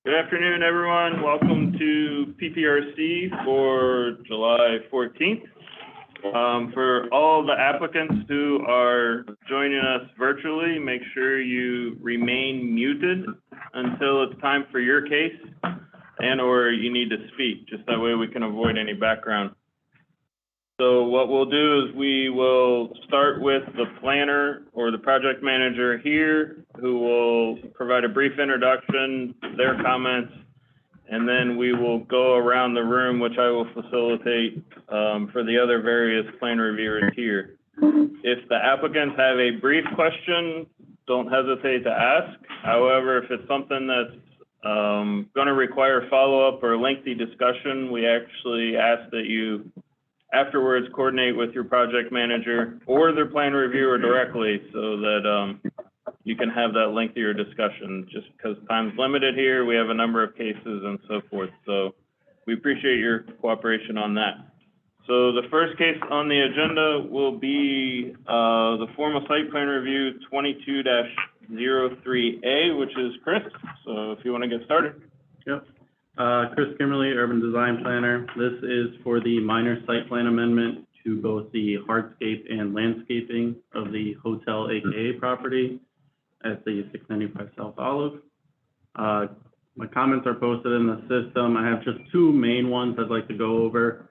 Good afternoon, everyone. Welcome to PPRC for July 14th. For all the applicants who are joining us virtually, make sure you remain muted until it's time for your case and/or you need to speak. Just that way we can avoid any background. So what we'll do is we will start with the planner or the project manager here, who will provide a brief introduction, their comments, and then we will go around the room, which I will facilitate for the other various plan reviewers here. If the applicants have a brief question, don't hesitate to ask. However, if it's something that's going to require follow-up or lengthy discussion, we actually ask that you afterwards coordinate with your project manager or their plan reviewer directly so that you can have that lengthier discussion. Just because time's limited here, we have a number of cases and so forth. So we appreciate your cooperation on that. So the first case on the agenda will be the formal site plan review 22-03A, which is Chris. So if you want to get started. Yep. Chris Kimberly, Urban Design Planner. This is for the minor site plan amendment to both the hardscape and landscaping of the hotel AKA property at the 695 South Olive. My comments are posted in the system. I have just two main ones I'd like to go over.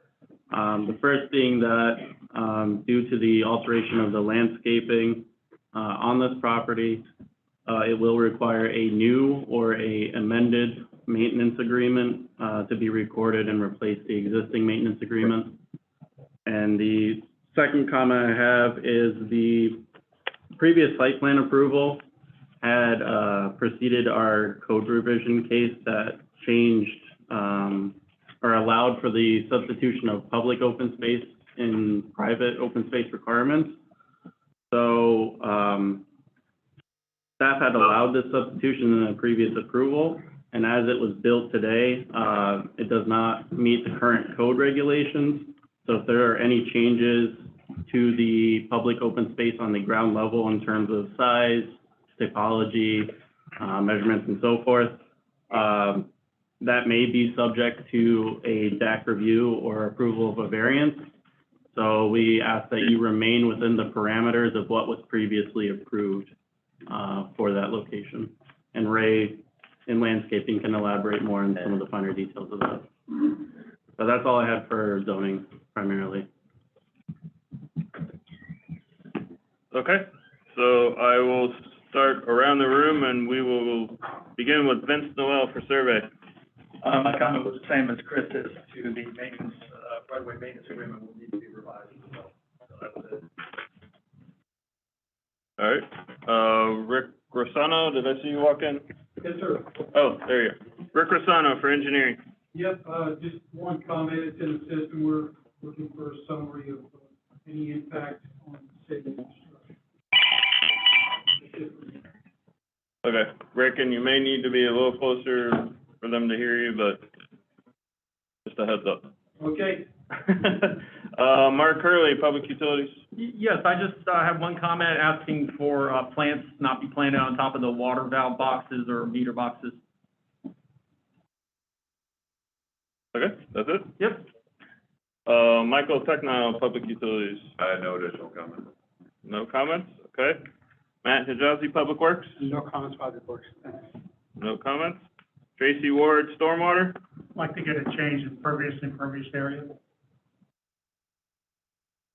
The first being that due to the alteration of the landscaping on this property, it will require a new or a amended maintenance agreement to be recorded and replace the existing maintenance agreement. And the second comment I have is the previous site plan approval had preceded our code revision case that changed or allowed for the substitution of public open space in private open space requirements. So staff had allowed this substitution in a previous approval, and as it was built today, it does not meet the current code regulations. So if there are any changes to the public open space on the ground level in terms of size, typology, measurements, and so forth, that may be subject to a DAC review or approval of a variance. So we ask that you remain within the parameters of what was previously approved for that location. And Ray, in landscaping, can elaborate more on some of the finer details of that. But that's all I had for zoning primarily. Okay, so I will start around the room and we will begin with Vince Noel for survey. My comment was the same as Chris's to the maintenance, right-of-way maintenance agreement will need to be revised as well. So that was it. All right, Rick Rossano, did I see you walk in? Yes, sir. Oh, there you go. Rick Rossano for engineering. Yep, just one comment. It's in the system. We're looking for a summary of any impact on city infrastructure. Okay, Rick, and you may need to be a little closer for them to hear you, but just a heads up. Okay. Mark Curley, Public Utilities. Yes, I just have one comment asking for plants not be planted on top of the water valve boxes or meter boxes. Okay, that's it? Yep. Michael Technile, Public Utilities. No additional comment. No comments? Okay. Matt Hijazi, Public Works. No comments by the board. No comments. Tracy Ward, Stormwater. Like to get a change in pervious and impervious area.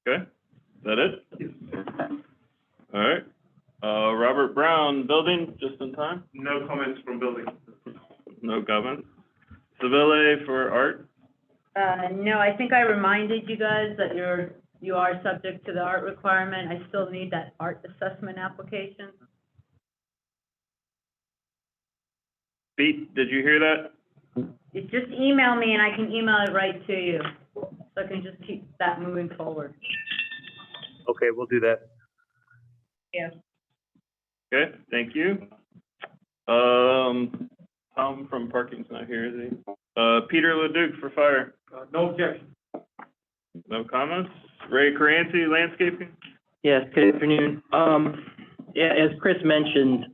Okay, is that it? All right. Robert Brown, Building, just in time. No comments from building. No comments. Seville for Art. No, I think I reminded you guys that you are subject to the art requirement. I still need that art assessment application. Pete, did you hear that? You just email me and I can email it right to you. So I can just keep that moving forward. Okay, we'll do that. Yeah. Okay, thank you. Tom from Parking's not here, is he? Peter Leduc for Fire. No objection. No comments. Ray Caranci, Landscaping. Yes, good afternoon. Yeah, as Chris mentioned,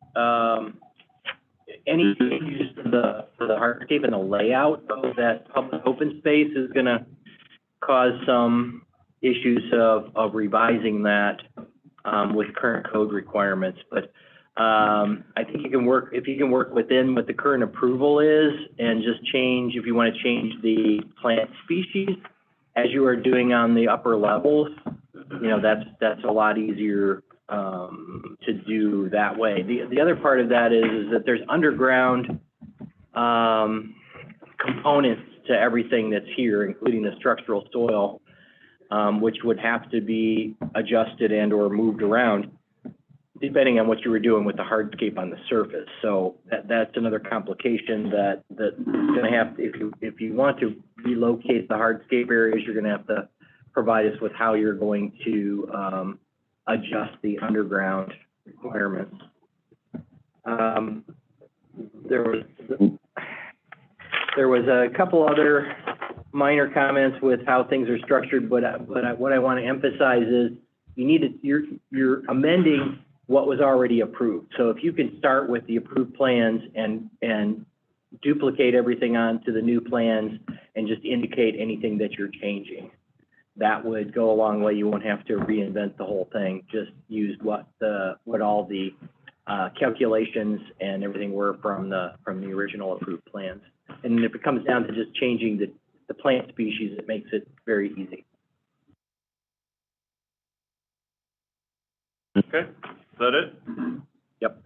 any changes to the the hardscape and the layout of that public open space is gonna cause some issues of revising that, with current code requirements. But, I think if you can work within what the current approval is and just change, if you want to change the plant species as you are doing on the upper levels, you know, that's a lot easier, to do that way. The other part of that is that there's underground, components to everything that's here, including the structural soil, which would have to be adjusted and or moved around, depending on what you were doing with the hardscape on the surface. So that's another complication that's gonna have, if you want to relocate the hardscape areas, you're gonna have to provide us with how you're going to, adjust the underground requirements. There was a couple other minor comments with how things are structured, but what I want to emphasize is you're amending what was already approved. So if you can start with the approved plans and duplicate everything onto the new plans and just indicate anything that you're changing, that would go a long way. You won't have to reinvent the whole thing. Just use what all the calculations and everything were from the original approved plans. And if it comes down to just changing the plant species, it makes it very easy. Okay, is that it? Yep.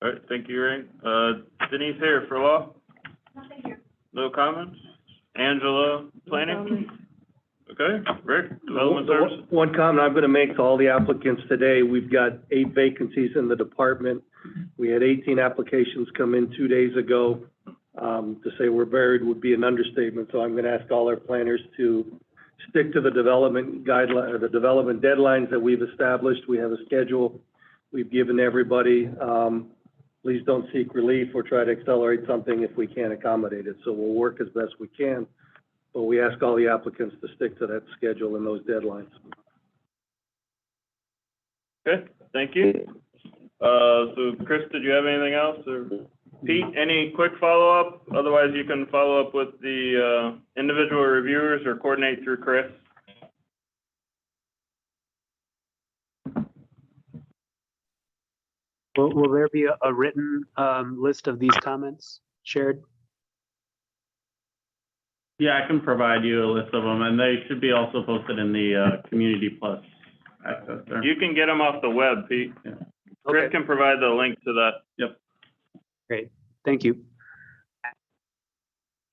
All right, thank you, Ray. Denise here for law? Nothing here. No comments? Angela, planning? Okay, Rick, development services? One comment I'm going to make to all the applicants today, we've got 8 vacancies in the department. We had 18 applications come in 2 days ago. To say we're buried would be an understatement, so I'm going to ask all our planners to stick to the development guideline, or the development deadlines that we've established. We have a schedule we've given everybody. Please don't seek relief or try to accelerate something if we can't accommodate it. So we'll work as best we can. But we ask all the applicants to stick to that schedule and those deadlines. Okay, thank you. So Chris, did you have anything else, or Pete, any quick follow-up? Otherwise, you can follow up with the individual reviewers or coordinate through Chris. Will there be a written list of these comments shared? Yeah, I can provide you a list of them, and they should be also posted in the Community Plus access there. You can get them off the web, Pete. Yeah. Chris Okay, can provide the link to that. Yep. great. Thank you.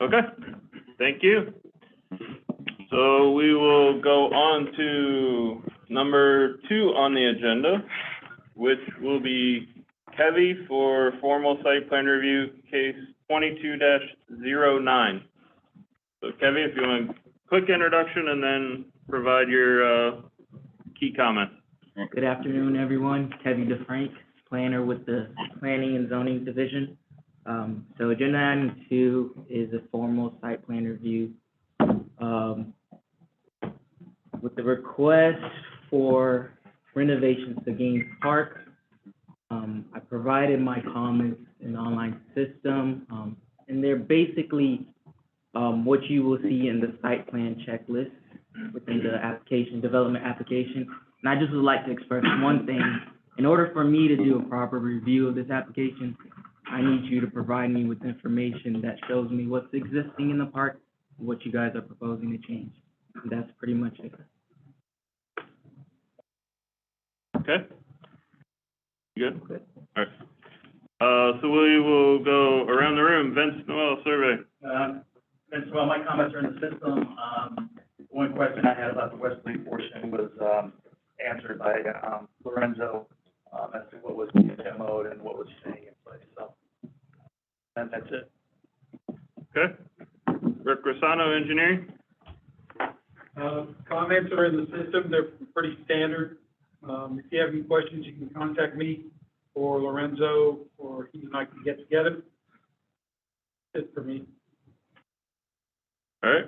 Okay, thank you. So we will go on to number 2 on the agenda, which will be Kevy for formal site plan review, case 22-09. So Kevy, if you want a quick introduction and then provide your key comments. Good afternoon, everyone. Kevin DeFrank, planner with the Planning and Zoning Division. So agenda item 2 is a formal site plan review. With the request for renovations to Gaines Park, I provided my comments in the online system, and they're basically what you will see in the site plan checklist within the application, development application. And I just would like to express one thing. In order for me to do a proper review of this application, I need you to provide me with information that shows me what's existing in the park and what you guys are proposing to change. And that's pretty much it. Okay. You good? Good. All right. So we will go around the room. Vince Noel, survey. Vince, well, my comments are in the system. One question I had about the Wesley portion was answered by Lorenzo as to what was being demoed and what was staying in place. So, and that's it. Okay. Rick Rossano, engineering. Comments are in the system. They're pretty standard. If you have any questions, you can contact me or Lorenzo, or he and I can get together. That's it for me. All right.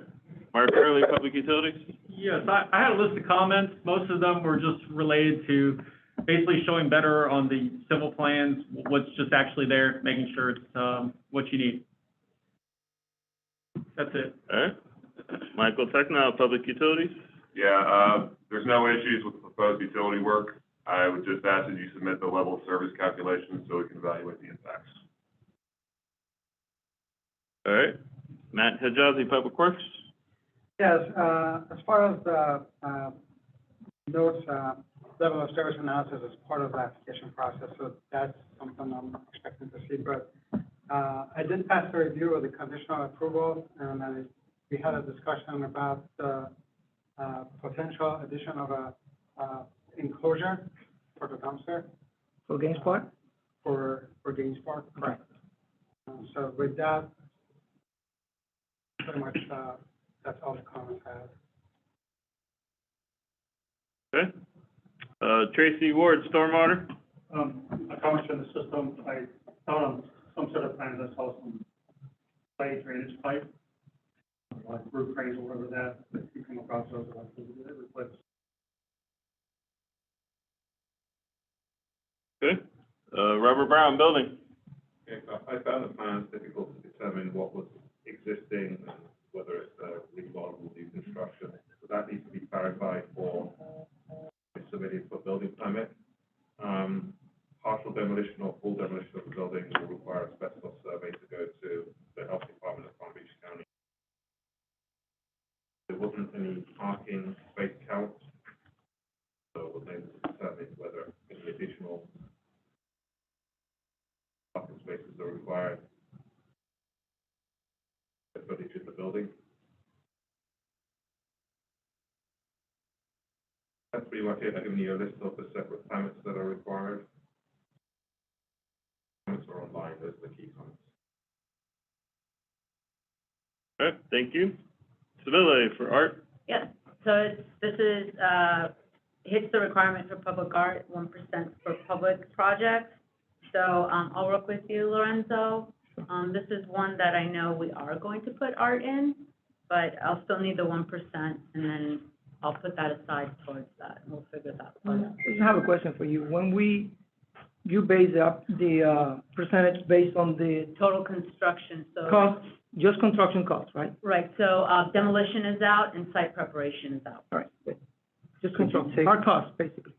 Mark Early, Public Utilities. Yes, I had a list of comments. Most of them were just related to basically showing better on the civil plans, what's just actually there, making sure it's what you need. That's it. All right. Michael Techno, Public Utilities. Yeah, there's no issues with the proposed utility work. I would just ask that you submit the level of service calculations so we can evaluate the impacts. All right. Matt Hijazi, Public Works. Yes, as far as the, those, level of service analysis is part of the application process, so that's something I'm expecting to see, but, I did pass the review of the conditional approval, and we had a discussion about the, potential addition of a, enclosure for the dumpster. For Gaines Park? For Gaines Park, correct. So with that, pretty much, that's all the comments I have. Okay. Tracy Ward, Stormwater. I commented on the system, I thought on some sort of plans, I saw some clay drainage pipe, like roof drains or whatever that, if you come across those, I'd like to get it replaced. Okay. Robert Brown, Building. Okay, so I found the plans difficult to determine what was existing and whether it's a remodel or new construction. So that needs to be clarified for submitting for building permit. Partial demolition or full demolition of the building will require a asbestos survey to go to the Health Department of Palm Beach County. There wasn't any parking space count, so we're able to determine whether any additional parking spaces are required for each of the building. That's pretty much it. I've given you a list of the separate permits that are required. Permits are online, those are the key comments. All right, thank you. Seville for Art. Yes, so this is, hits the requirement for public art, 1% for public projects. So, I'll work with you, Lorenzo. This is one that I know we are going to put art in, but I'll still need the 1%, and then I'll put that aside towards that, and we'll figure that part out. I have a question for you. When you base the percentage based on the Total construction, so. cost, just construction costs, right? Right, so, demolition is out and site preparation is out. All right, good. Just Could you construction, take- hard costs, basically.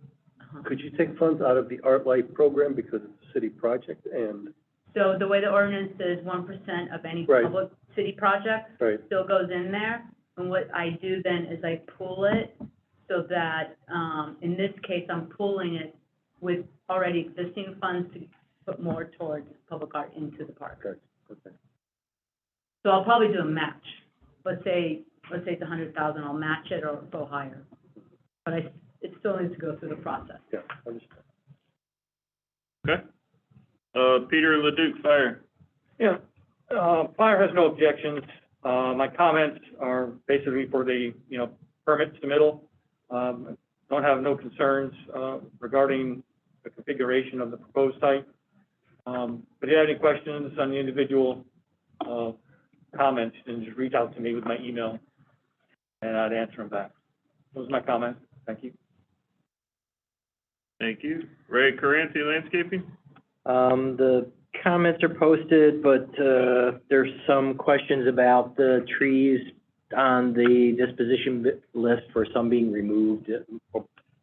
Could you take funds out of the Art Light program because it's a city project and, So the way the ordinance is, 1% of any Right. public city project right, still goes in there. And what I do then is I pool it so that, in this case, I'm pooling it with already existing funds to put more towards public art into the park. okay, okay. So I'll probably do a match. Let's say it's 100,000, I'll match it or go higher. But it still needs to go through the process. Yeah, understand. Okay. Peter Leduc, Fire. Yeah, Fire has no objections. My comments are basically for the, permit submittal. Don't have no concerns, regarding the configuration of the proposed site. But if you have any questions on the individual, comments, then just reach out to me with my email and I'd answer them back. Those are my comments. Thank you. Thank you. Ray Caranti, Landscaping. The comments are posted, but, there's some questions about the trees on the disposition list for some being removed.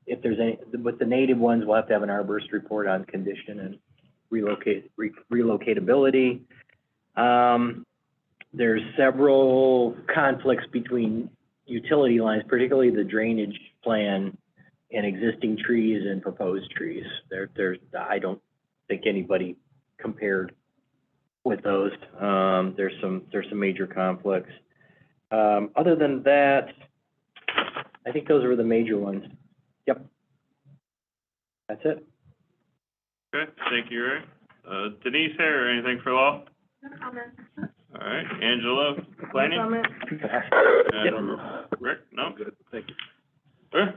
If there's any, with the native ones, we'll have to have an arborist report on condition and relocatability. There's several conflicts between utility lines, particularly the drainage plan and existing trees and proposed trees. I don't think anybody compared with those. There's some major conflicts. Other than that, I think those were the major ones. Yep. That's it. Okay, thank you, Ray. Denise here, anything for law? No comment. All right, Angela, planning? comment. And Rick, no? Good, thank you. Sure.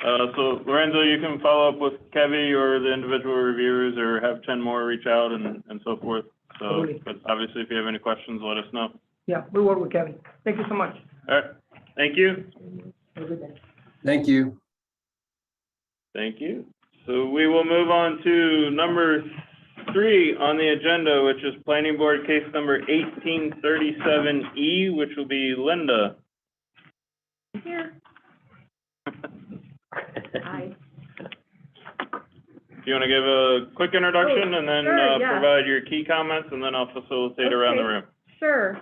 So Lorenzo, you can follow up with Kevy or the individual reviewers, or have 10 more reach out and so forth. So, Totally. but obviously, if you have any questions, let us know. Yeah, we'll work with Kevin. Thank you so much. All right, thank you. Have a good day. Thank you. Thank you. So we will move on to number 3 on the agenda, which is planning board case number 1837E, which will be Linda. Here. Hi. Do you want to give a quick introduction and then sure, yeah. provide your key comments, and then I'll facilitate around the room? Sure.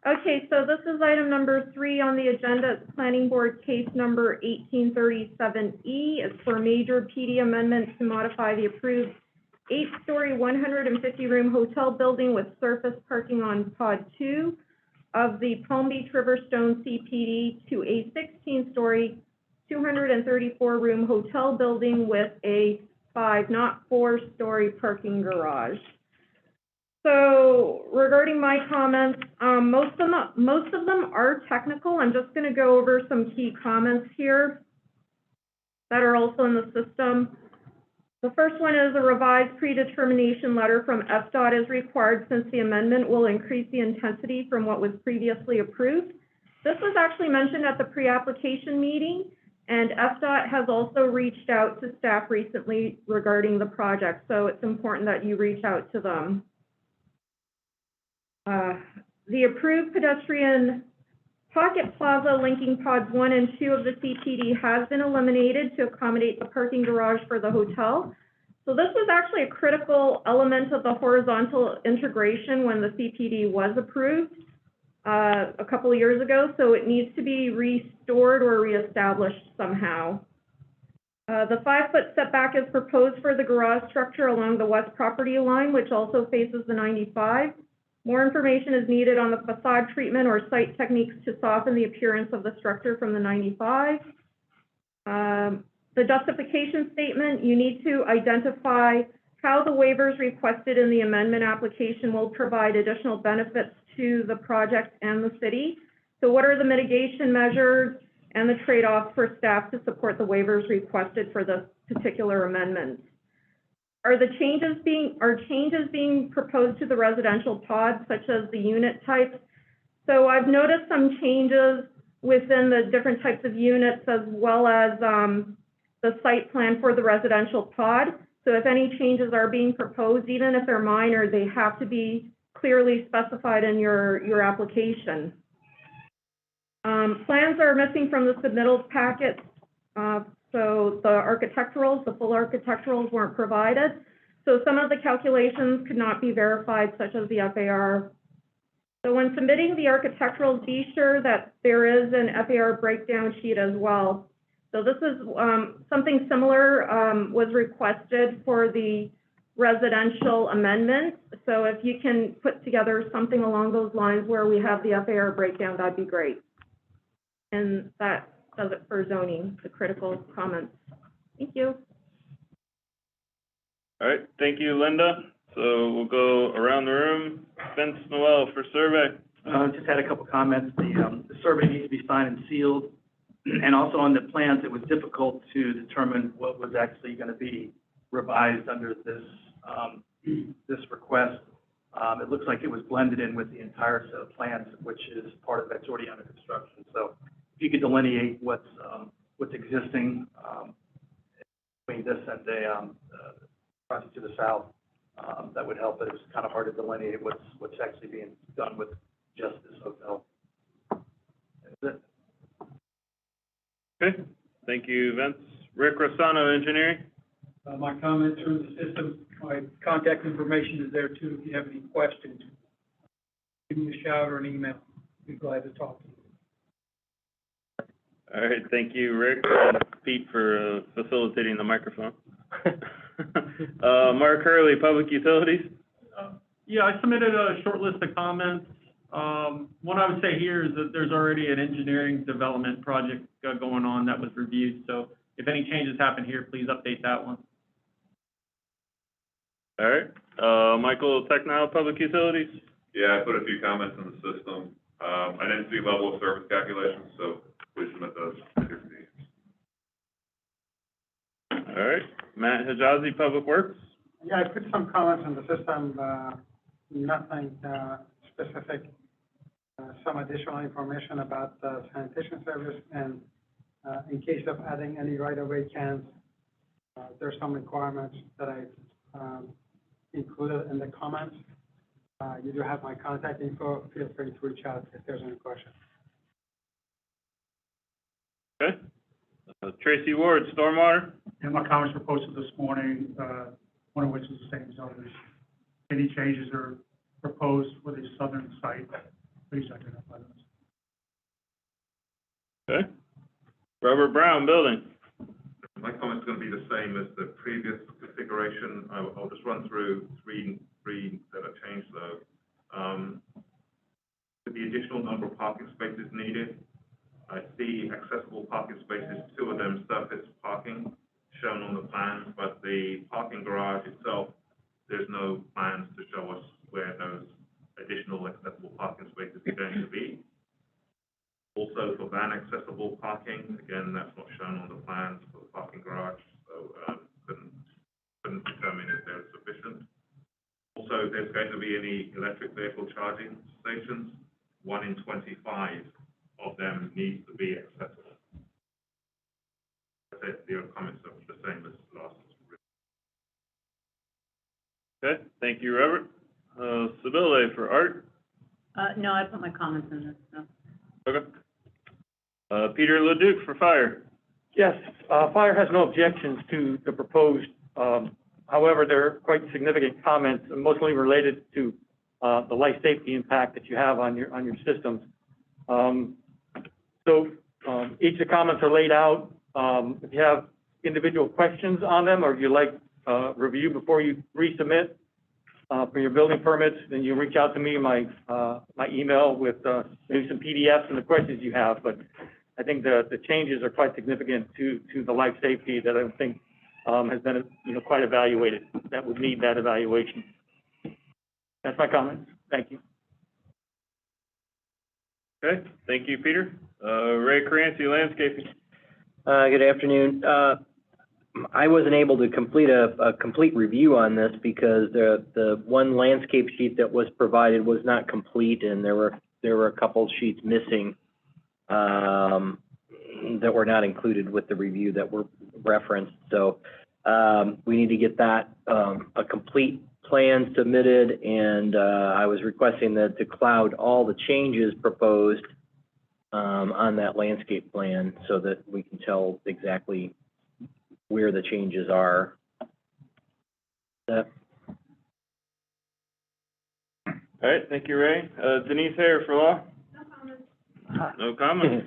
Okay, so this is item number 3 on the agenda. It's planning board case number 1837E. It's for a major PD amendment to modify the approved 8-story, 150-room hotel building with surface parking on Pod 2 of the Palm Beach Riverstone CPD to a 16-story, 234-room hotel building with a 5, not 4-story parking garage. So regarding my comments, most of them are technical. I'm just going to go over some key comments here that are also in the system. The first one is a revised predetermination letter from FDOT is required since the amendment will increase the intensity from what was previously approved. This was actually mentioned at the pre-application meeting, and FDOT has also reached out to staff recently regarding the project, so it's important that you reach out to them. The approved pedestrian pocket plaza linking pods 1 and 2 of the CPD has been eliminated to accommodate the parking garage for the hotel. So this was actually a critical element of the horizontal integration when the CPD was approved a couple of years ago, so it needs to be restored or reestablished somehow. The 5-foot setback is proposed for the garage structure along the west property line, which also faces the 95. More information is needed on the facade treatment or site techniques to soften the appearance of the structure from the 95. The justification statement, you need to identify how the waivers requested in the amendment application will provide additional benefits to the project and the city. So what are the mitigation measures and the trade-offs for staff to support the waivers requested for this particular amendment? Are changes being proposed to the residential pods, such as the unit types? So I've noticed some changes within the different types of units, as well as the site plan for the residential pod. So if any changes are being proposed, even if they're minor, they have to be clearly specified in your application. Plans are missing from the submittal packet. So the full architecturals weren't provided. So some of the calculations could not be verified, such as the FAR. So when submitting the architecturals, be sure that there is an FAR breakdown sheet as well. So this is something similar was requested for the residential amendment. So if you can put together something along those lines where we have the FAR breakdown, that'd be great. And that does it for zoning, the critical comments. Thank you. All right, thank you, Linda. So we'll go around the room. Vince Noel for survey. Just had a couple comments. The survey needs to be signed and sealed. And also on the plans, it was difficult to determine what was actually going to be revised under this, this request. It looks like it was blended in with the entire set of plans, which is part of that's already under construction. So if you could delineate what's existing between this and the project to the south, that would help. But it was kind of hard to delineate what's actually being done with just this hotel. That's it. Okay, thank you, Vince. Rick Rossano, engineering. My comments are in the system. My contact information is there too. If you have any questions, give me a shout or an email. I'd be glad to talk to you. All right, thank you, Rick, and Pete for facilitating the microphone. Mark Hurley, Public Utilities. Yeah, I submitted a short list of comments. What I would say here is that there's already an engineering development project going on that was reviewed. So if any changes happen here, please update that one. All right. Michael Technile, Public Utilities. Yeah, I put a few comments in the system. I didn't see level of service calculations, so please submit those. All right. Matt Hijazi, Public Works. Yeah, I put some comments in the system, nothing specific. Some additional information about the sanitation service, and in case of adding any right-of-way cans, there's some requirements that I included in the comments. You do have my contact info. Feel free to reach out if there's any questions. Okay. Tracy Ward, Stormwater. And my comments were posted this morning, one of which is the same as others. Any changes are proposed for the southern site, please identify those. Okay. Robert Brown, Building. My comment's going to be the same as the previous configuration. I'll just run through three that are changed though. With the additional number of parking spaces needed, I see accessible parking spaces, 2 of them surface parking shown on the plans, but the parking garage itself, there's no plans to show us where those additional accessible parking spaces are going to be. Also for van accessible parking, again, that's not shown on the plans for the parking garage, so couldn't determine if they're sufficient. Also, there's going to be any electric vehicle charging stations. 1 in 25 of them needs to be accessible. That's it. Your comments are the same as last. Okay, thank you, Robert. Sibylle for Art. No, I put my comments in this, so. Okay. Peter Leduc for Fire. Yes, Fire has no objections to the proposed, however, there are quite significant comments, mostly related to the life safety impact that you have on your systems. Each of the comments are laid out. If you have individual questions on them, or if you like review before you resubmit for your building permits, then you reach out to me, my email with maybe some PDFs and the questions you have. But I think the changes are quite significant to the life safety that I think has been quite evaluated. That would need that evaluation. That's my comments. Thank you. Okay, thank you, Peter. Ray Caranci, Landscaping. Good afternoon. I wasn't able to complete a complete review on this because the one landscape sheet that was provided was not complete, and there were a couple sheets missing that were not included with the review that were referenced. So we need to get that a complete plan submitted, and I was requesting that to cloud all the changes proposed on that landscape plan so that we can tell exactly where the changes are. All right, thank you, Ray. Denise Hare for Law. No comments.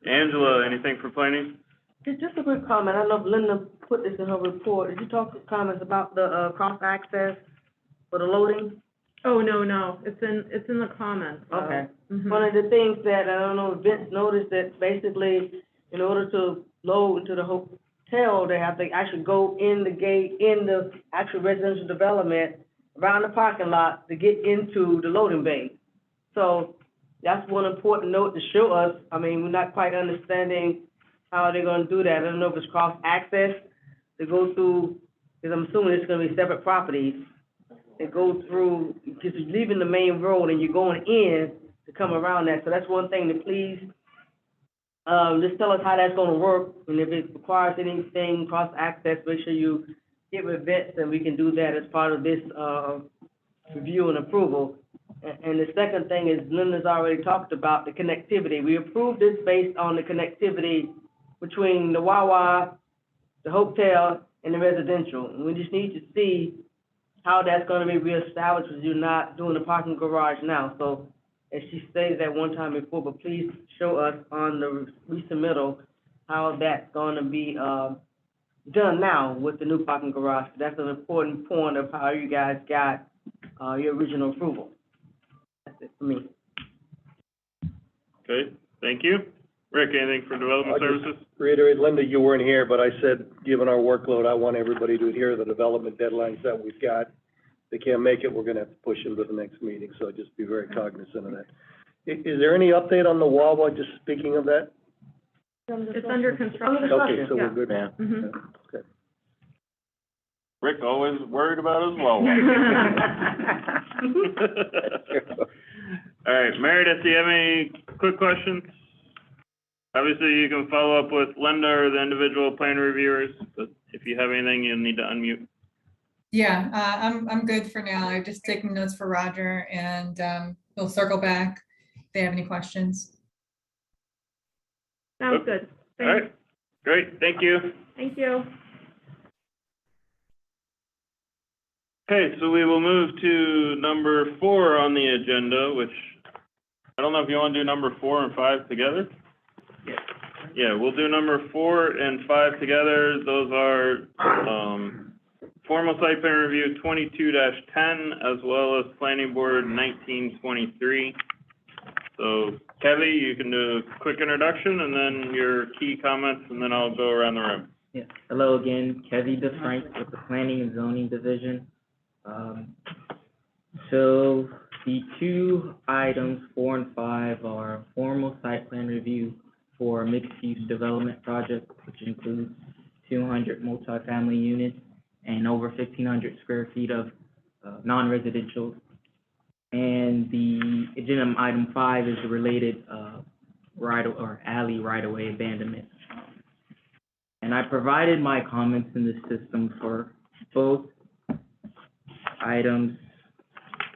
Angela, anything for planning? Just a quick comment. I know Linda put this in her report. Did you talk comments about the cross access for the loading? Oh, no, it's in the comments. Okay. Mhm. One of the things that, I don't know if Vince noticed, that basically, in order to load into the hotel, they have to actually go in the gate, in the actual residential development, around the parking lot to get into the loading bay. So that's one important note to show us. I mean, we're not quite understanding how they're gonna do that. I don't know if it's cross access to go through, because I'm assuming it's gonna be separate properties. They go through, because you're leaving the main road and you're going in to come around that. So that's one thing to please, just tell us how that's gonna work. And if it requires anything, cross access, make sure you get with Vince, and we can do that as part of this, review and approval. And the second thing is, Linda's already talked about the connectivity. We approved this based on the connectivity between the Wawa, the hotel, and the residential. And we just need to see how that's gonna be reestablished, because you're not doing the parking garage now. So, as she stated that one time before, but please show us on the resubmittal how that's gonna be, done now with the new parking garage. That's an important point of how you guys got, your original approval. That's it for me. Okay, thank you. Rick, anything for Development Services? Reiterate, Linda, you weren't here, but I said, given our workload, I want everybody to adhere to the development deadlines that we've got. If they can't make it, we're gonna have to push them to the next meeting, so just be very cognizant of that. Is there any update on the Wawa, just speaking of that? It's under construction. Okay, so Yeah. we're good now. Mhm. Okay. Rick always worried about his Wawa. All right, Meredith, do you have any quick questions? Obviously, you can follow up with Linda or the individual plan reviewers, but if you have anything, you'll need to unmute. Yeah, I'm good for now. I'm just taking notes for Roger and, we'll circle back if they have any questions. Sounds good. All right, great, thank you. Thank you. Okay, so we will move to number 4 on the agenda, which, I don't know if you want to do number 4 and 5 together? Yeah, we'll do number 4 and 5 together. Those are, formal site plan review 22-10, as well as planning board 1923. So, Kevy, you can do a quick introduction and then your key comments, and then I'll go around the room. Yeah. Hello again, Kevy DeFrank with the Planning and Zoning Division. So the two items, 4 and 5, are formal site plan review for a mixed-use development project, which includes 200 multifamily units and over 1,500 square feet of non-residential. And the agenda item 5 is the related alley right-of-way abandonment. And I provided my comments in the system for both items.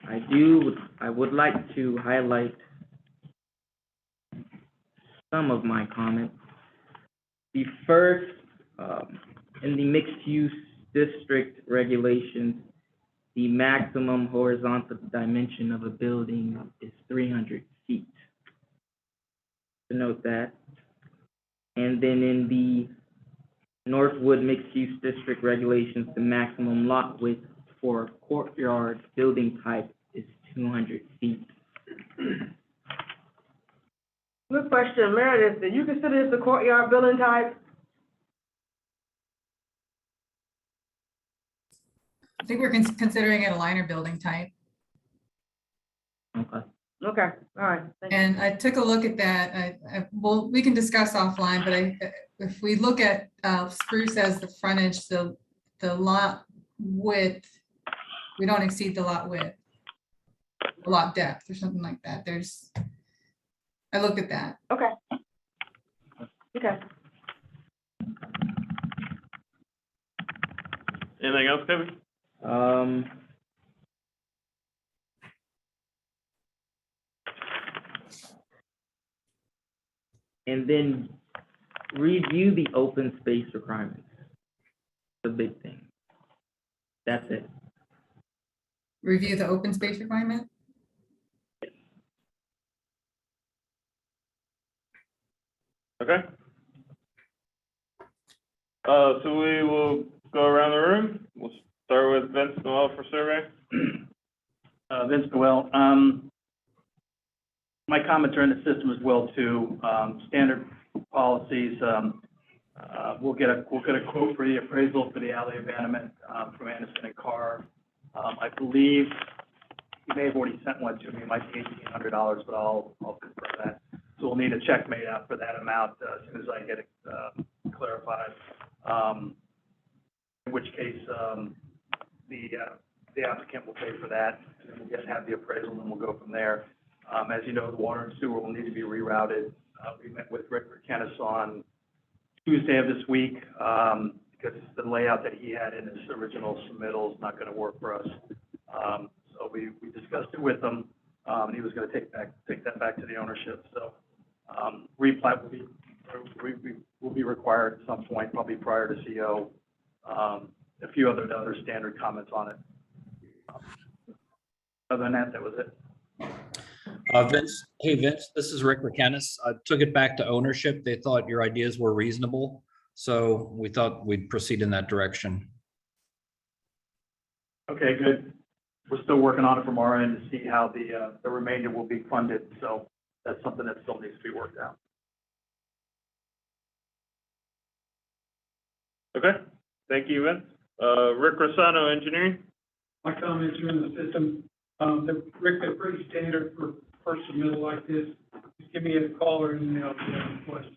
I would like to highlight some of my comments. The first, in the mixed-use district regulations, the maximum horizontal dimension of a building is 300 feet. To note that. And then in the Northwood mixed-use district regulations, the maximum lot width for a courtyard building type is 200 feet. Good question, Meredith, do you consider this a courtyard building type? I think we're considering it a liner building type. Okay. Okay, all right. Thank you. And I took a look at that. Well, we can discuss offline, but if we look at Spruce as the frontage, the lot width, we don't exceed the lot width, the lot depth or something like that. I looked at that. Okay. Okay. Anything else, Kevin? And then review the open space requirements. The big thing. That's it. Review the open space requirement? Okay. So we will go around the room. We'll start with Vince Noel for survey. Vince Noel, my comments are in the system as well too. Standard policies, we'll get a quote for the appraisal for the alley abandonment, from Anderson and Carr. I believe he may have already sent one to me, it might be $1,800, but I'll confirm that. So we'll need a check made out for that amount, as soon as I get it, clarified. In which case, the applicant will pay for that, and then we'll have the appraisal, and we'll go from there. As you know, the water and sewer will need to be rerouted. We met with Rick Kennis on Tuesday of this week, because the layout that he had in his original submittal is not gonna work for us. So we discussed it with him, and he was gonna take that back to the ownership. So, replat will be required at some point, probably prior to CO. A few other standard comments on it. Other than that, that was it. Vince, this is Rick McKennis. I took it back to ownership. They thought your ideas were reasonable, so we thought we'd proceed in that direction. Okay, good. We're still working on it from our end to see how the remainder will be funded, so that's something that still needs to be worked out. Okay, thank you, Vince. Rick Rossano, engineering. My comments are in the system. Rick, they're pretty standard for first submittal like this. Just give me a call or email if you have any questions.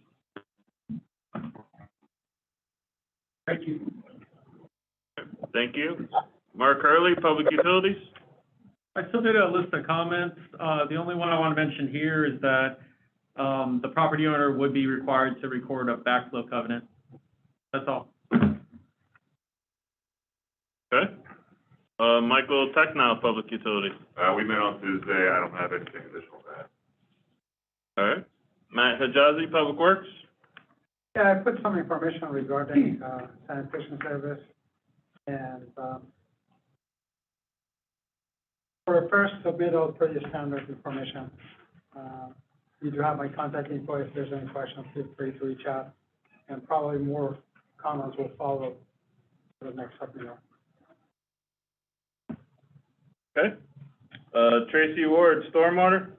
Thank you. Thank you. Mark Hurley, Public Utilities. I submitted a list of comments. The only one I want to mention here is that the property owner would be required to record a backflow covenant. That's all. Okay. Michael Technow, Public Utilities. We met on Tuesday. I don't have anything additional to add. All right. Matt Hijazi, Public Works. Yeah, I put some information regarding, sanitation service, and, for a first submittal, pretty standard information. You do have my contact info. If there's any questions, feel free to reach out, and probably more comments will follow for the next submittal. Okay. Tracy Ward, Stormwater.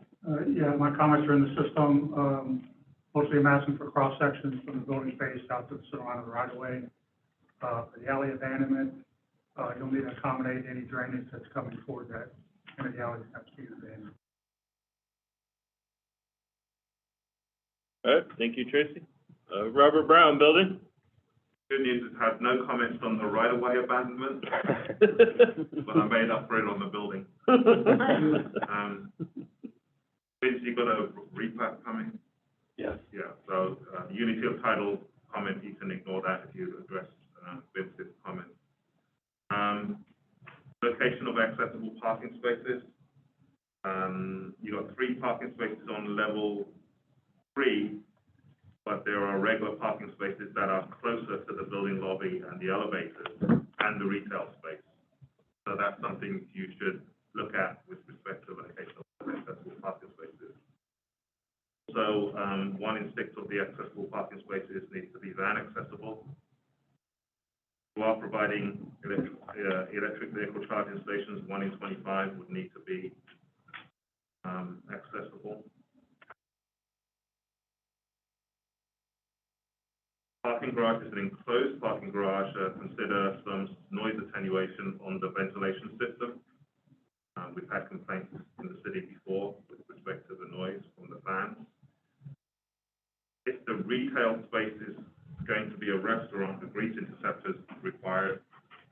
Yeah, my comments are in the system. Mostly I'm asking for cross sections from the building face out to the center line of the right of way. For the alley abandonment, you'll need to accommodate any drainage that's coming toward that, and the alley has to be abandoned. All right, thank you, Tracy. Robert Brown, Building. Good news is I have no comments on the right-of-way abandonment, but I made up for it on the building. Vince, you got a replat coming? Yes. Yeah, so, unity of title comment, you can ignore that if you address, Vince's comment. Location of accessible parking spaces. You got 3 parking spaces on level 3, but there are regular parking spaces that are closer to the building lobby and the elevators and the retail space. So that's something you should look at with respect to location of accessible parking spaces. So, 1 in 6 of the accessible parking spaces needs to be van accessible. While providing electric vehicle charging stations, 1 in 25 would need to be accessible. Parking garage is an enclosed parking garage. Consider some noise attenuation on the ventilation system. We've had complaints in the city before with respect to the noise from the fans. If the retail space is going to be a restaurant, the grease interceptor is required,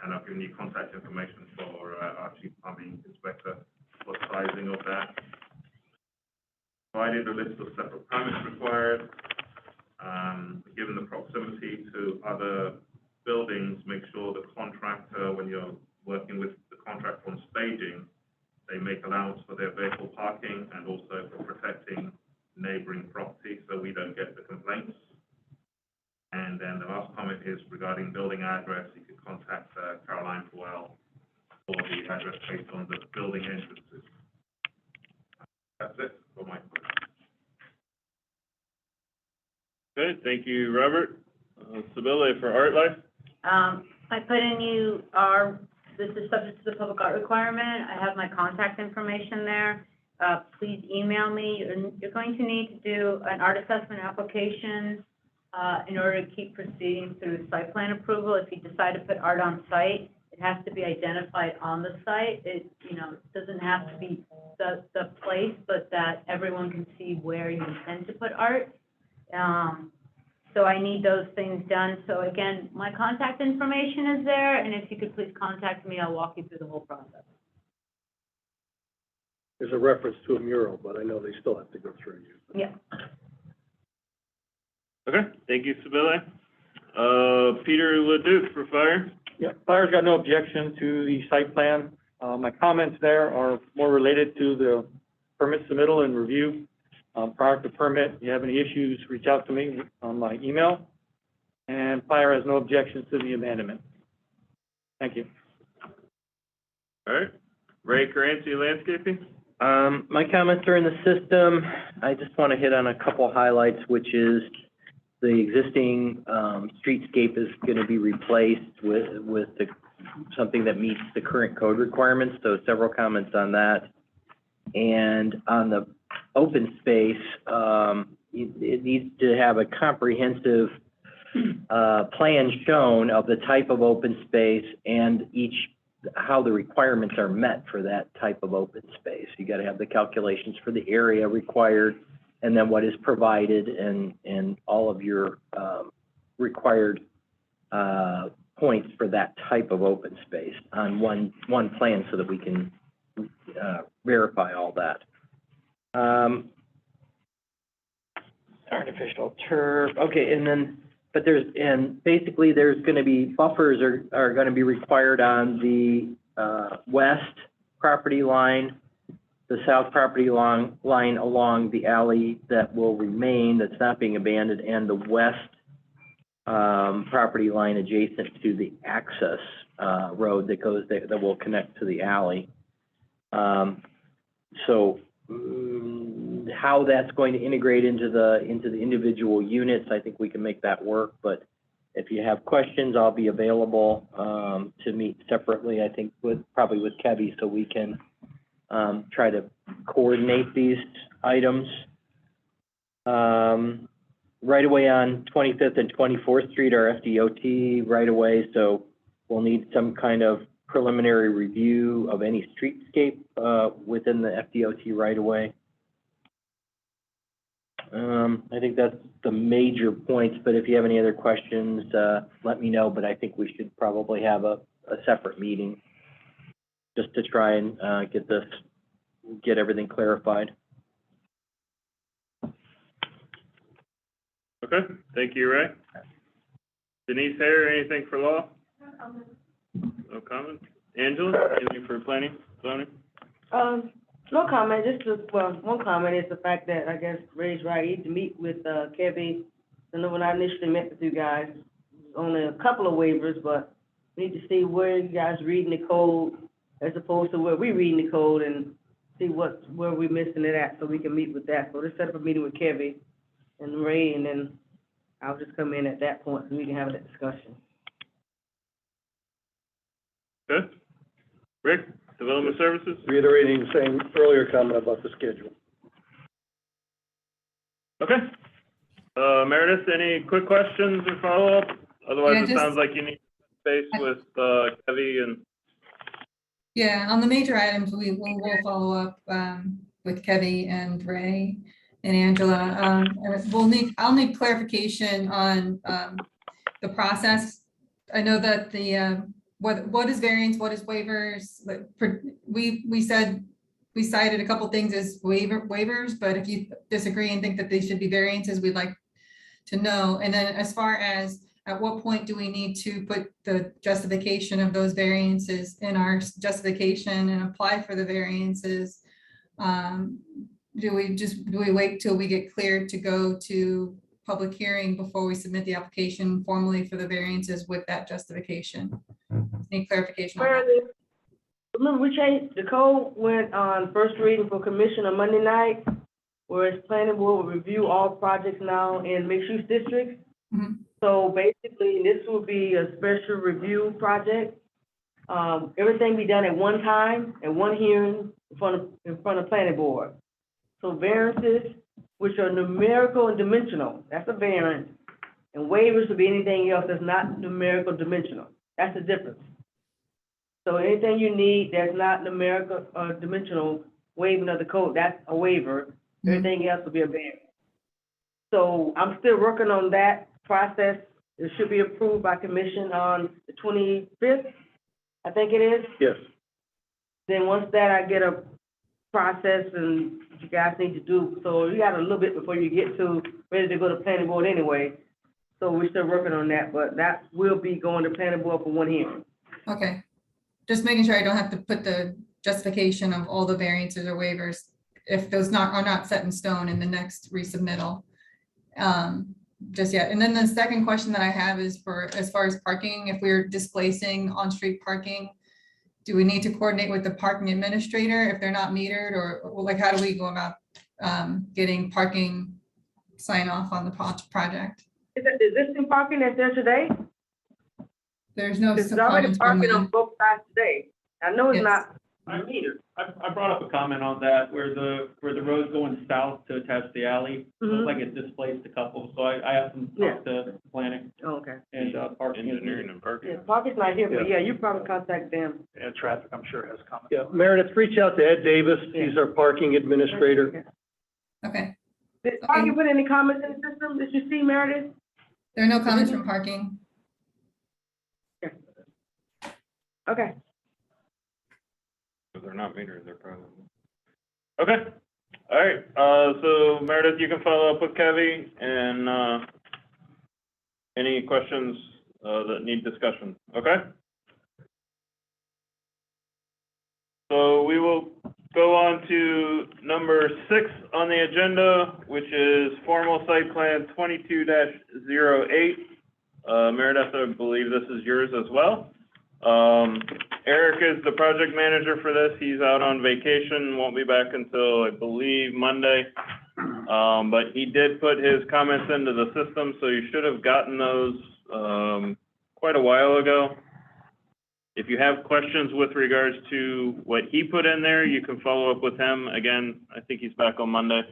and I've given you contact information for our chief plumbing inspector for sizing of that. Provided a list of separate permits required. Given the proximity to other buildings, make sure the contractor, when you're working with the contractor on staging, they make allowance for their vehicle parking and also for protecting neighboring property so we don't get the complaints. And then the last comment is regarding building address. You could contact Caroline Powell for the address based on the building entrances. That's it for my question. Okay, thank you, Robert. Sibylle for Art Life. I put in this is subject to the public art requirement. I have my contact information there. Please email me. You're going to need to do an art assessment application in order to keep proceeding through site plan approval. If you decide to put art on site, it has to be identified on the site. It, doesn't have to be the place, but that everyone can see where you intend to put art. So I need those things done. So again, my contact information is there, and if you could please contact me, I'll walk you through the whole process. There's a reference to a mural, but I know they still have to go through you. Yeah. Okay, thank you, Sibylle. Peter Leduc for Fire. Yeah, Fire's got no objection to the site plan. My comments there are more related to the permit submittal and review. Prior to permit, if you have any issues, reach out to me on my email. And Fire has no objections to the abandonment. Thank you. All right. Ray Caranci, Landscaping. My comments are in the system. I just want to hit on a couple highlights, which is the existing streetscape is going to be replaced with something that meets the current code requirements. So several comments on that. And on the open space, it needs to have a comprehensive plan shown of the type of open space and how the requirements are met for that type of open space. You got to have the calculations for the area required, and then what is provided, and all of your required points for that type of open space on one plan, so that we can verify all that. Artificial turf. Okay, and then, basically there's going to be buffers are going to be required on the west property line, the south property line along the alley that will remain, that's not being abandoned, and the west property line adjacent to the access road that goes there, that will connect to the alley. How that's going to integrate into the individual units, I think we can make that work. But if you have questions, I'll be available to meet separately, I think, probably with Kevy, so we can try to coordinate these items. Right away on 25th and 24th Street are FDOT right away, so we'll need some kind of preliminary review of any streetscape within the FDOT right away. I think that's the major points, but if you have any other questions, let me know, but I think we should probably have a separate meeting just to try and get everything clarified. Okay, thank you, Ray. Denise Hare, anything for law? No comment. Angela, anything for planning, zoning? No comment, one comment is the fact that I guess Ray's right, he need to meet with, Kevy. I know when I initially met with you guys, only a couple of waivers, but we need to see where you guys reading the code as opposed to where we reading the code and see where we're missing it at, so we can meet with that. So let's set up a meeting with Kevy and Ray, and then I'll just come in at that point so we can have that discussion. Good. Rick, Development Services? Reiterating the same earlier comment about the schedule. Okay. Meredith, any quick questions or follow-up? Otherwise, it sounds like you need space with Kevy and... Yeah, on the major items, we'll follow up with Kevy and Ray and Angela. I'll need clarification on the process. I know that the what is variance, what is waivers? We cited a couple things as waivers, but if you disagree and think that they should be variances, we'd like to know. And then as far as at what point do we need to put the justification of those variances in our justification and apply for the variances? Do we wait till we get cleared to go to public hearing before we submit the application formally for the variances with that justification? Any clarification on that? Remember, we changed, the code went on first reading for commission on Monday night, whereas planning board will review all projects now in mixed-use districts. Mm-hmm. So basically, this will be a special review project. Everything be done at one time, at one hearing in front of planning board. So variances, which are numerical and dimensional, that's a variance. And waivers would be anything else that's not numerical dimensional. That's the difference. So anything you need that's not numerical or dimensional, waiving of the code, that's a waiver. Everything else will be a variance. So I'm still working on that process. It should be approved by commission on the 25th, I think it is. Yes. Then once that, I get a process and what you guys need to do. So you got a little bit before you get to ready to go to planning board anyway. So we're still working on that, but that will be going to planning board for one hearing. Okay. Just making sure I don't have to put the justification of all the variances or waivers if those are not set in stone in the next resubmittal. Just yet. And then the second question that I have is for as far as parking, if we're displacing on-street parking, do we need to coordinate with the parking administrator if they're not metered, or like how do we go about getting parking sign off on the project? Is it existing parking that's there today? There's no. There's already parking on both sides today. I know it's not metered. I brought up a comment on that where the road's going south to attach the alley. Looks like it displaced a couple, so I have some talk to planning. Oh, okay. And parking. Engineering and parking. Yeah, parking's not here, but yeah, you probably contact them. And traffic, I'm sure, has comments. Yeah, Meredith, reach out to Ed Davis. He's our parking administrator. Okay. Did parking put any comments in the system? Did you see, Meredith? There are no comments from parking. Okay. They're not metered, they're probably. Okay, all right, so Meredith, you can follow up with Kevy and, any questions, that need discussion, okay? So we will go on to number 6 on the agenda, which is formal site plan 22-08. Meredith, I believe this is yours as well. Eric is the project manager for this. He's out on vacation, won't be back until, I believe, Monday. But he did put his comments into the system, so you should have gotten those quite a while ago. If you have questions with regards to what he put in there, you can follow up with him. Again, I think he's back on Monday.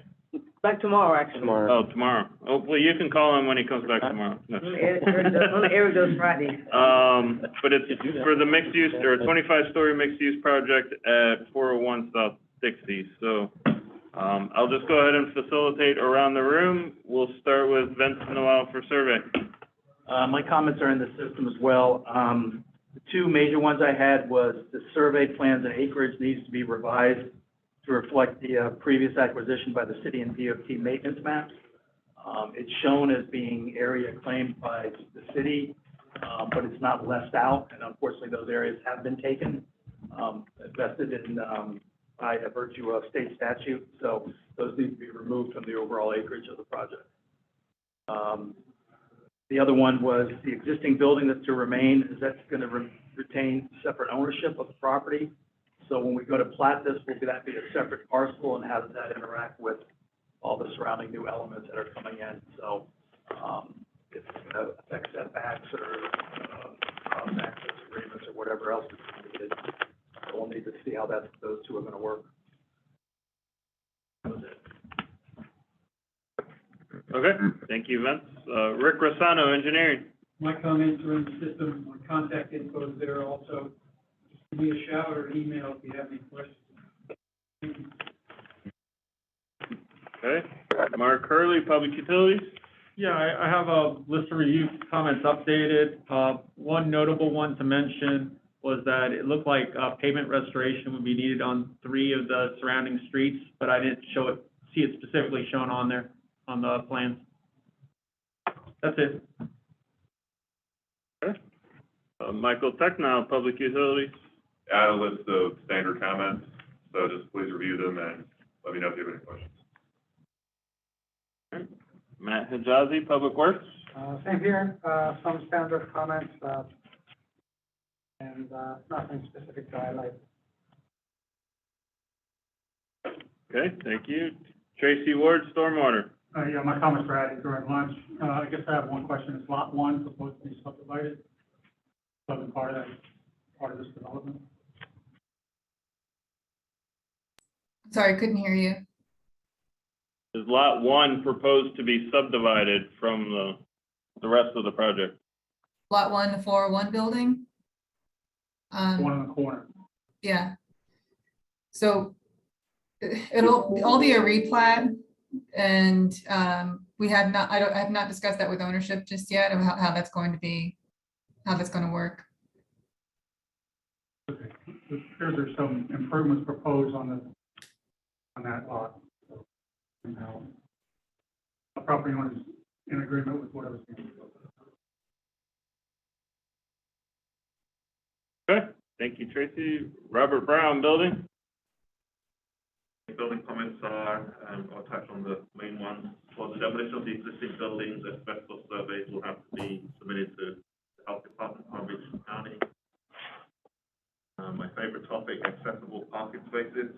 Back tomorrow, actually. Tomorrow. Oh, tomorrow. Hopefully you can call him when he comes back tomorrow. No. Only Eric does Friday. But it's for the mixed use, or 25-story mixed use project at 401 South 60. So, I'll just go ahead and facilitate around the room. We'll start with Vince Noel for survey. My comments are in the system as well. The two major ones I had was the survey plans and acreage needs to be revised to reflect the previous acquisition by the city and DOT maintenance maps. It's shown as being area claimed by the city, but it's not left out, and unfortunately those areas have been taken, vested in by virtue of state statute, so those need to be removed from the overall acreage of the project. The other one was the existing building that's to remain, is that's going to retain separate ownership of the property. So when we go to plat this, will that be a separate parcel, and how does that interact with all the surrounding new elements that are coming in? So if it's going to affect setbacks or cross-access agreements or whatever else is needed, we'll need to see how those two are going to work. That was it. Okay, thank you, Vince. Rick Rossano, engineering. My comments are in the system, my contact info is there also. Just give me a shout or an email if you have any questions. Thank you. Okay, Mark Hurley, public utilities. Yeah, I have a list of review comments updated. One notable one to mention was that it looked like pavement restoration would be needed on 3 of the surrounding streets, but I didn't see it specifically shown on there, on the plans. That's it. Okay. Michael Technow, public utilities. I had a list of standard comments, so just please review them and let me know if you have any questions. Okay. Matt Hijazi, public works. Same here, some standard comments, and nothing specific to highlight. Okay, thank you. Tracy Ward, stormwater. Yeah, my comments were added during lunch. I guess I have one question. Is lot 1 supposed to be subdivided? Wasn't part of this development? Sorry, couldn't hear you. Is lot 1 proposed to be subdivided from the rest of the project? Lot 1, the 401 building? One in the corner. Yeah. So it'll be a replat, and we have not, I have not discussed that with ownership just yet, of how that's going to be, how that's going to work. Okay. It appears there's some improvements proposed on that lot. So, somehow, the property owner is in agreement with whatever's being proposed. Okay, thank you, Tracy. Robert Brown, building. Building comments are, I'll touch on the main ones. For the demolition of the existing buildings, asbestos surveys will have to be submitted to the Health Department of Richmond County. My favorite topic, accessible parking spaces.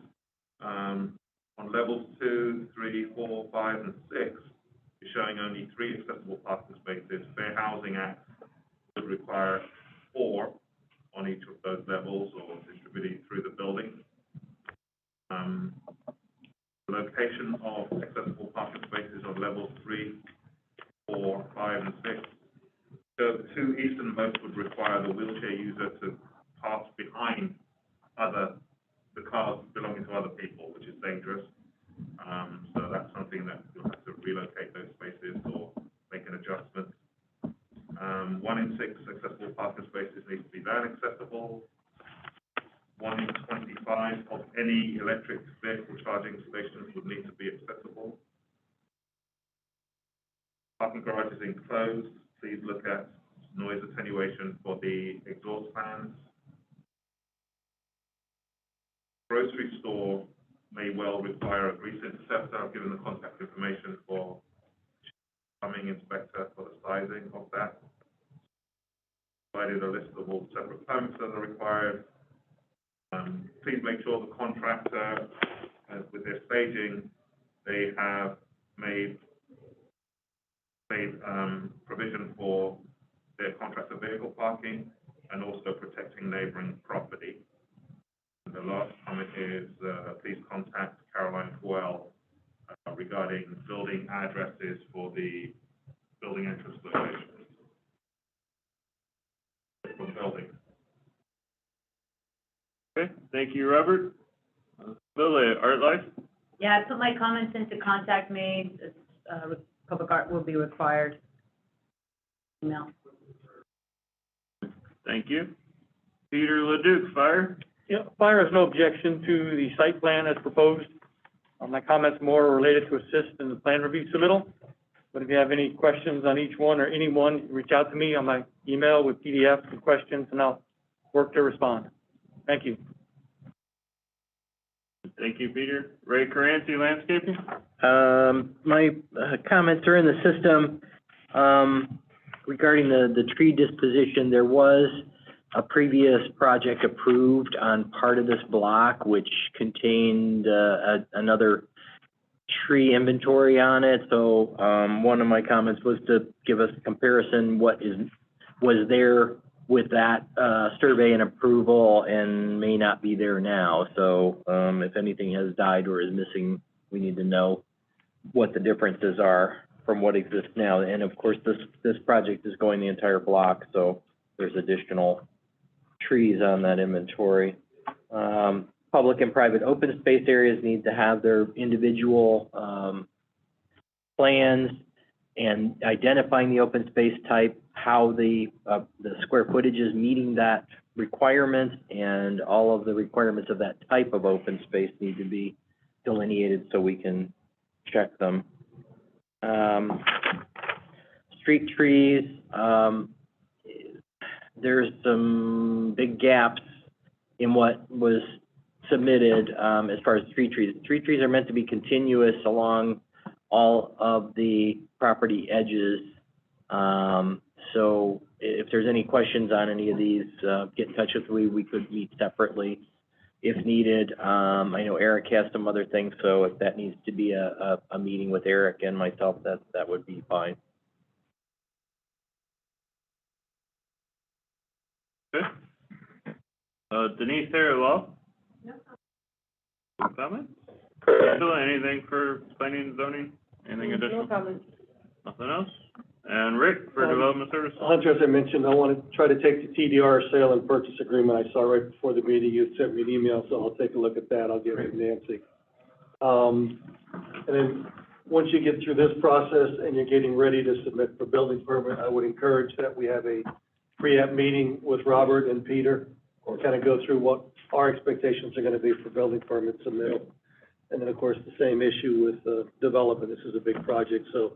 On levels 2, 3, 4, 5, and 6, you're showing only 3 accessible parking spaces. Fair Housing Act would require 4 on each of those levels or distributed through the building. The location of accessible parking spaces on levels 3, 4, 5, and 6. So the 2 easternmost would require the wheelchair user to pass behind the cars belonging to other people, which is dangerous. So that's something that you'll have to relocate those spaces or make an adjustment. 1 in 6 accessible parking spaces need to be van accessible. 1 in 25 of any electric vehicle charging stations would need to be accessible. Parking garages enclosed. Please look at noise attenuation for the exhaust fans. grocery store may well require a grease interceptor. I've given the contact information for plumbing inspector for the sizing of that. Provided a list of all separate permits that are required. Please make sure the contractor, with their staging, they have made provision for their contractor vehicle parking and also protecting neighboring property. And the last comment is, please contact Caroline Coel regarding building addresses for the building entrance locations. For the building. Okay, thank you, Robert. Lily, Art Life? Yeah, I put my comments into contact me. Public art will be required. Email. Thank you. Peter Leduc, Fire? Yeah, Fire has no objection to the site plan as proposed. My comments more related to assist in the plan review submittal. But if you have any questions on each one or anyone, reach out to me on my email with PDFs and questions, and I'll work to respond. Thank you. Thank you, Peter. Ray Caranci, Landscaping? My comments are in the system. Regarding the tree disposition, there was a previous project approved on part of this block, which contained another tree inventory on it. So one of my comments was to give us a comparison was there with that survey and approval and may not be there now. So if anything has died or is missing, we need to know what the differences are from what exists now. And of course, this project is going the entire block, so there's additional trees on that inventory. Public and private open space areas need to have their individual plans and identifying the open space type, how the square footage is meeting that requirement, and all of the requirements of that type of open space need to be delineated so we can check them. Street trees, there's some big gaps in what was submitted as far as street trees. Street trees are meant to be continuous along all of the property edges. So if there's any questions on any of these, get in touch with me. We could meet separately if needed. I know Eric has some other things, so if that needs to be a meeting with Eric and myself, that would be fine. Okay. Denise Taylor Law? No comment. Angela, anything for planning and zoning? Anything additional? No comment. Nothing else? And Rick, for development services? Hunter, as I mentioned, I want to try to take the TDR sale and purchase agreement I saw right before the meeting. You sent me an email, so I'll take a look at that. I'll give it to Nancy. And then, once you get through this process and you're getting ready to submit for building permit, I would encourage that we have a pre-app meeting with Robert and Peter, or kind of go through what our expectations are going to be for building permit submittal. And then, of course, the same issue with development. This is a big project, so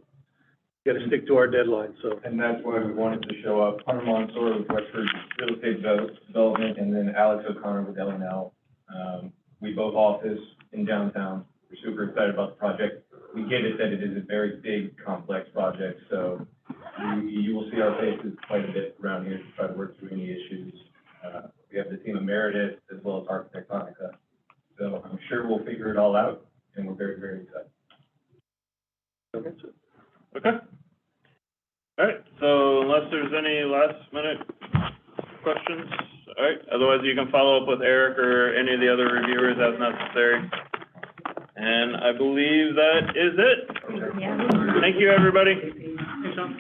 got to stick to our deadline, so. And that's why we wanted to show up, Hunter Monsour with Westford Real Estate Development, and then Alex O'Connor with L&L. We both office in downtown. We're super excited about the project. We get it that it is a very big, complex project, so you will see our faces quite a bit around here to try to work through any issues. We have the team of Meredith as well as Architectonica. So I'm sure we'll figure it all out, and we're very, very excited. Okay. All right, so unless there's any last minute questions, all right, otherwise you can follow up with Eric or any of the other reviewers as necessary. And I believe that is it. Yeah. Thank you, everybody. Hey, Sean.